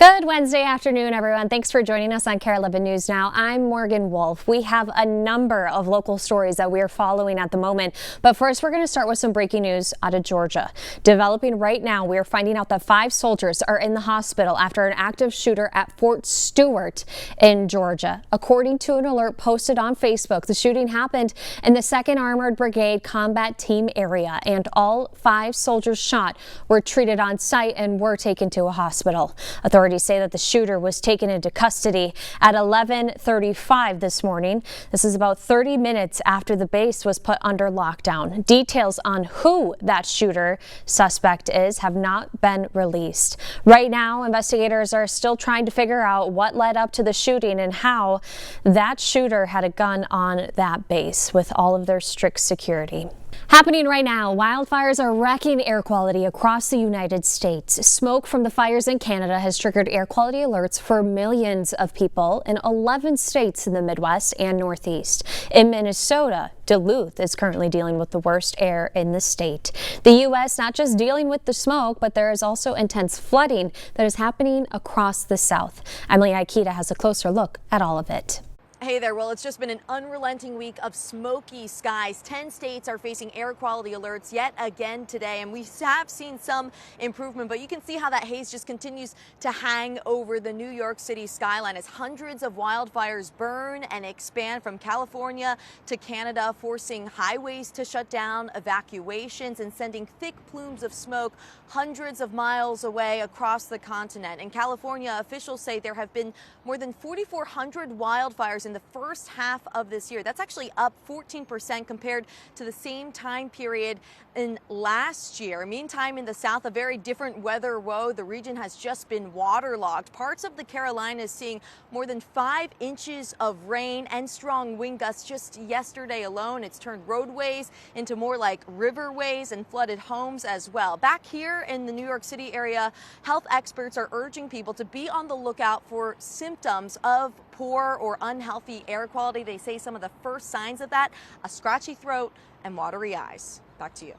Good Wednesday afternoon, everyone. Thanks for joining us on Kare 11 News Now. I'm Morgan Wolf. We have a number of local stories that we are following at the moment. But first, we're going to start with some breaking news out of Georgia. Developing right now, we are finding out that 5 soldiers are in the hospital after an active shooter at Fort Stewart in Georgia. According to an alert posted on Facebook, the shooting happened in the 2nd Armored Brigade Combat Team area, and all 5 soldiers shot were treated on site and were taken to a hospital. Authorities say that the shooter was taken into custody at 11:35 this morning. This is about 30 minutes after the base was put under lockdown. Details on who that shooter suspect is have not been released. Right now, investigators are still trying to figure out what led up to the shooting and how that shooter had a gun on that base with all of their strict security. Happening right now, wildfires are wrecking air quality across the United States. Smoke from the fires in Canada has triggered air quality alerts for millions of people in 11 states in the Midwest and Northeast. In Minnesota, Duluth is currently dealing with the worst air in the state. The U.S. not just dealing with the smoke, but there is also intense flooding that is happening across the South. Emily Aikita has a closer look at all of it. Hey there. Well, it's just been an unrelenting week of smoky skies. 10 states are facing air quality alerts yet again today, and we have seen some improvement, but you can see how that haze just continues to hang over the New York City skyline as hundreds of wildfires burn and expand from California to Canada, forcing highways to shut down, evacuations, and sending thick plumes of smoke hundreds of miles away across the continent. In California, officials say there have been more than 4,400 wildfires in the first half of this year. That's actually up 14% compared to the same time period in last year. Meantime, in the South, a very different weather woe. The region has just been waterlogged. Parts of the Carolinas seeing more than 5 inches of rain and strong wind gusts just yesterday alone. It's turned roadways into more like riverways and flooded homes as well. Back here in the New York City area, health experts are urging people to be on the lookout for symptoms of poor or unhealthy air quality. They say some of the first signs of that: a scratchy throat and watery eyes. Back to you.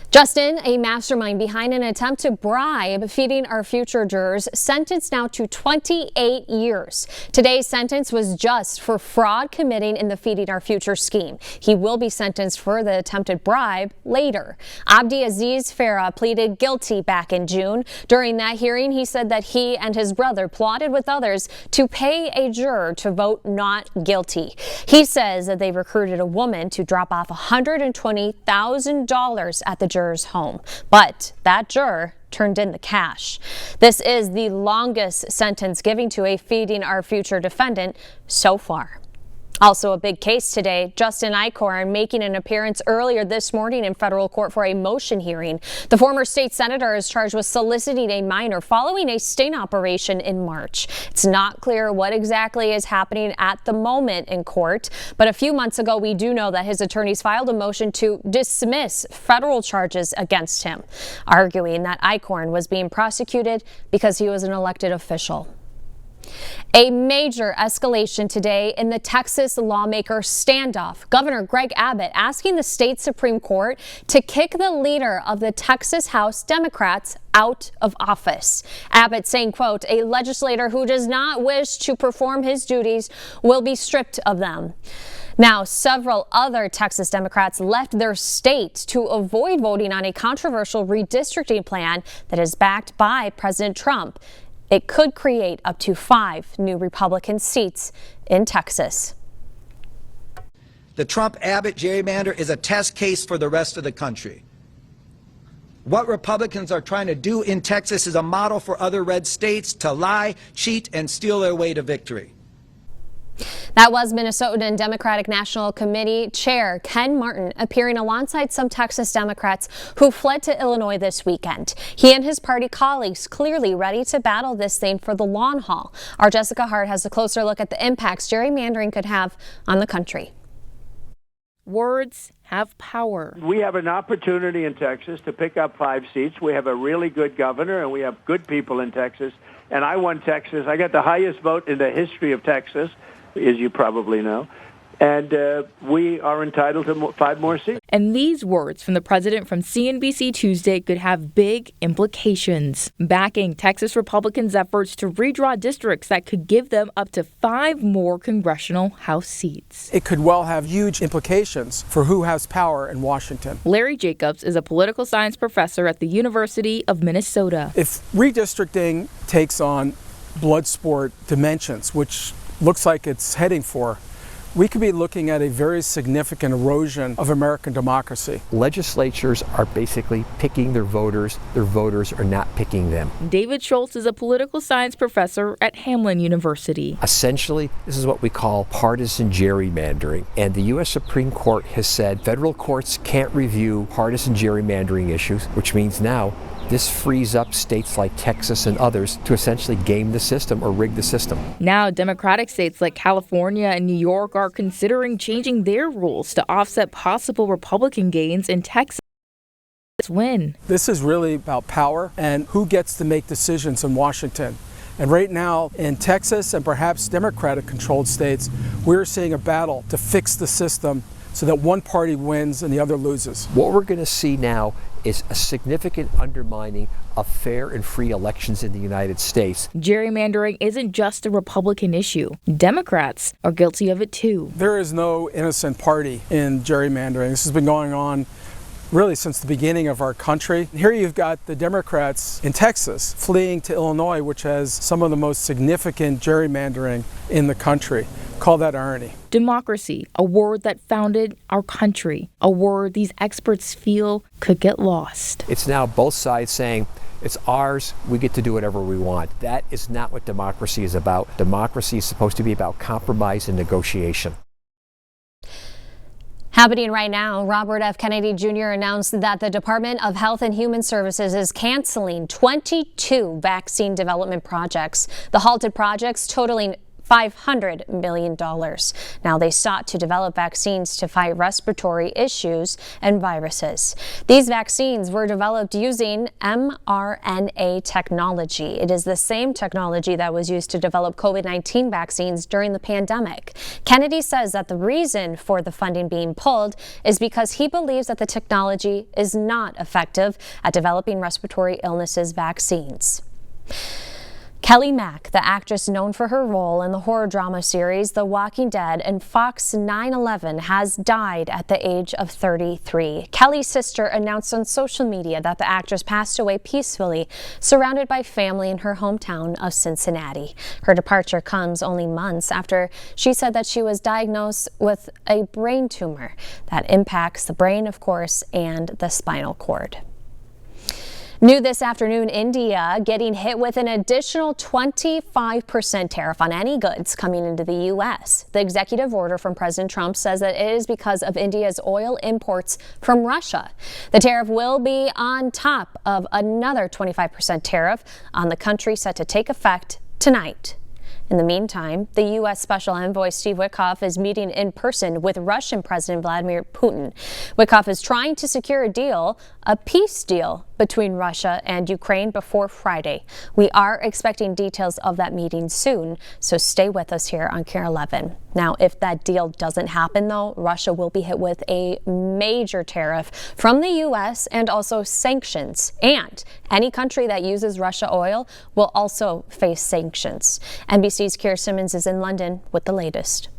Justin, a mastermind behind an attempt to bribe Feeding Our Future jurors, sentenced now to 28 years. Today's sentence was just for fraud committing in the Feeding Our Future scheme. He will be sentenced for the attempted bribe later. Abdi Aziz Farah pleaded guilty back in June. During that hearing, he said that he and his brother plotted with others to pay a juror to vote not guilty. He says that they recruited a woman to drop off $120,000 at the juror's home, but that juror turned in the cash. This is the longest sentence given to a Feeding Our Future defendant so far. Also a big case today, Justin Eichhorn making an appearance earlier this morning in federal court for a motion hearing. The former state senator is charged with soliciting a minor following a sting operation in March. It's not clear what exactly is happening at the moment in court, but a few months ago we do know that his attorneys filed a motion to dismiss federal charges against him, arguing that Eichhorn was being prosecuted because he was an elected official. A major escalation today in the Texas lawmaker standoff. Governor Greg Abbott asking the state Supreme Court to kick the leader of the Texas House Democrats out of office. Abbott saying, quote, "A legislator who does not wish to perform his duties will be stripped of them." Now, several other Texas Democrats left their state to avoid voting on a controversial redistricting plan that is backed by President Trump. It could create up to 5 new Republican seats in Texas. The Trump-Abbott gerrymander is a test case for the rest of the country. What Republicans are trying to do in Texas is a model for other red states to lie, cheat, and steal their way to victory. That was Minnesotan Democratic National Committee Chair Ken Martin appearing alongside some Texas Democrats who fled to Illinois this weekend. He and his party colleagues clearly ready to battle this thing for the long haul. Our Jessica Hart has a closer look at the impacts gerrymandering could have on the country. Words have power. We have an opportunity in Texas to pick up 5 seats. We have a really good governor, and we have good people in Texas. And I won Texas. I got the highest vote in the history of Texas, as you probably know. and we are entitled to 5 more seats. And these words from the president from CNBC Tuesday could have big implications, backing Texas Republicans' efforts to redraw districts that could give them up to 5 more congressional House seats. It could well have huge implications for who has power in Washington. Larry Jacobs is a political science professor at the University of Minnesota. If redistricting takes on blood sport dimensions, which looks like it's heading for, we could be looking at a very significant erosion of American democracy. Legislatures are basically picking their voters are not picking them. David Schultz is a political science professor at Hamline University. Essentially, this is what we call partisan gerrymandering, and the U.S. Supreme Court has said federal courts can't review partisan gerrymandering issues, which means now this frees up states like Texas and others to essentially game the system or rig the system. Now, Democratic states like California and New York are considering changing their rules to offset possible Republican gains in Texas' win. This is really about power and who gets to make decisions in Washington. And right now, in Texas and perhaps Democratic-controlled states, we're seeing a battle to fix the system so that one party wins and the other loses. What we're going to see now is a significant undermining of fair and free elections in the United States. Gerrymandering isn't just a Republican issue. Democrats are guilty of it too. There is no innocent party in gerrymandering. This has been going on really since the beginning of our country. Here you've got the Democrats in Texas fleeing to Illinois, which has some of the most significant gerrymandering in the country. Call that irony. Democracy, a word that founded our country, a word these experts feel could get lost. It's now both sides saying, it's ours, we get to do whatever we want. That is not what democracy is about. Democracy is supposed to be about compromise and negotiation. Happening right now, Robert F. Kennedy Jr. announced that the Department of Health and Human Services is canceling 22 vaccine development projects. The halted projects totaling $500 million. Now, they sought to develop vaccines to fight respiratory issues and viruses. These vaccines were developed using mRNA technology. It is the same technology that was used to develop COVID-19 vaccines during the pandemic. Kennedy says that the reason for the funding being pulled is because he believes that the technology is not effective at developing respiratory illnesses vaccines. Kelly Mack, the actress known for her role in the horror drama series The Walking Dead and Fox 9/11, has died at the age of 33. Kelly's sister announced on social media that the actress passed away peacefully, surrounded by family in her hometown of Cincinnati. Her departure comes only months after she said that she was diagnosed with a brain tumor that impacts the brain, of course, and the spinal cord. New this afternoon, India getting hit with an additional 25% tariff on any goods coming into the U.S. The executive order from President Trump says that it is because of India's oil imports from Russia. The tariff will be on top of another 25% tariff on the country set to take effect tonight. In the meantime, the U.S. Special Envoy Steve Witkoff is meeting in person with Russian President Vladimir Putin. Witkoff is trying to secure a peace deal between Russia and Ukraine before Friday. We are expecting details of that meeting soon, so stay with us here on Kare 11. Now, if that deal doesn't happen, though, Russia will be hit with a major tariff from the U.S. and also sanctions. And any country that uses Russia oil will also face sanctions. NBC's Keir Simmons is in London with the latest.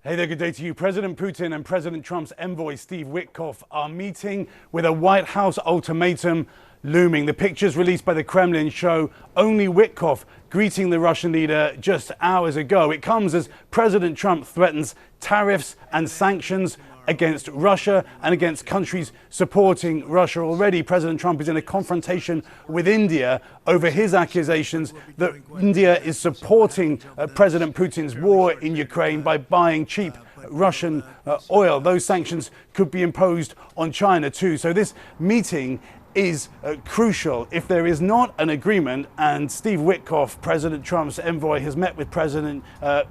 Hey there, good day to you. President Putin and President Trump's envoy Steve Witkoff are meeting with a White House ultimatum looming. The pictures released by the Kremlin show only Witkoff greeting the Russian leader just hours ago. It comes as President Trump threatens tariffs and sanctions against Russia and against countries supporting Russia. Already, President Trump is in a confrontation with India over his accusations that India is supporting President Putin's war in Ukraine by buying cheap Russian oil. Those sanctions could be imposed on China too. So this meeting is crucial. If there is not an agreement, and Steve Witkoff, President Trump's envoy, has met with President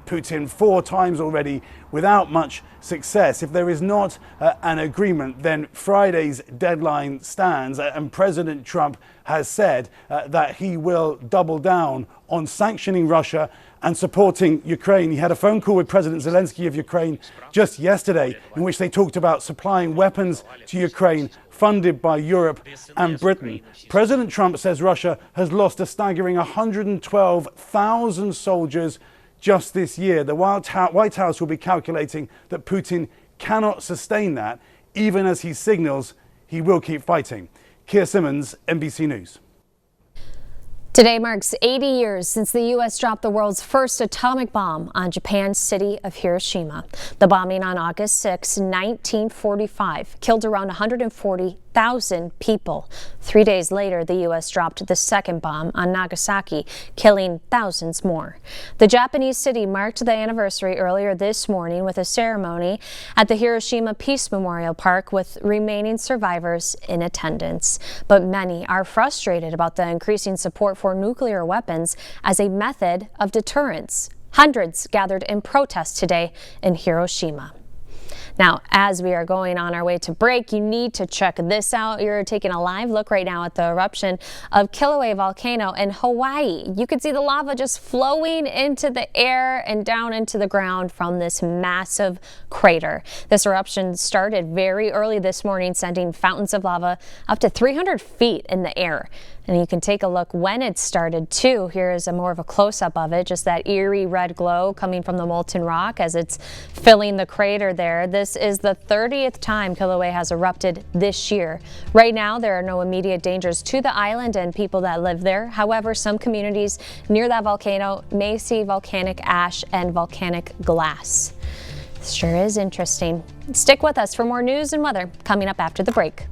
Putin 4 times already without much success. If there is not an agreement, then Friday's deadline stands, and President Trump has said that he will double down on sanctioning Russia and supporting Ukraine. He had a phone call with President Zelensky of Ukraine just yesterday in which they talked about supplying weapons to Ukraine funded by Europe and Britain. President Trump says Russia has lost a staggering 112,000 soldiers just this year. The White House will be calculating that Putin cannot sustain that, even as he signals he will keep fighting. Keir Simmons, NBC News. Today marks 80 years since the U.S. dropped the world's first atomic bomb on Japan's city of Hiroshima. The bombing on August 6, 1945, killed around 140,000 people. 3 days later, the U.S. dropped the second bomb on Nagasaki, killing thousands more. The Japanese city marked the anniversary earlier this morning with a ceremony at the Hiroshima Peace Memorial Park with remaining survivors in attendance. But many are frustrated about the increasing support for nuclear weapons as a method of deterrence. Hundreds gathered in protest today in Hiroshima. Now, as we are going on our way to break, you need to check this out. You're taking a live look right now at the eruption of Kilauea volcano in Hawaii. You can see the lava just flowing into the air and down into the ground from this massive crater. This eruption started very early this morning, sending fountains of lava up to 300 feet in the air. And you can take a look when it started too. Here is more of a close-up of it, just that eerie red glow coming from the molten rock as it's filling the crater there. This is the 30th time Kilauea has erupted this year. Right now, there are no immediate dangers to the island and people that live there. However, some communities near that volcano may see volcanic ash and volcanic glass. Sure is interesting. Stick with us for more news and weather coming up after the break.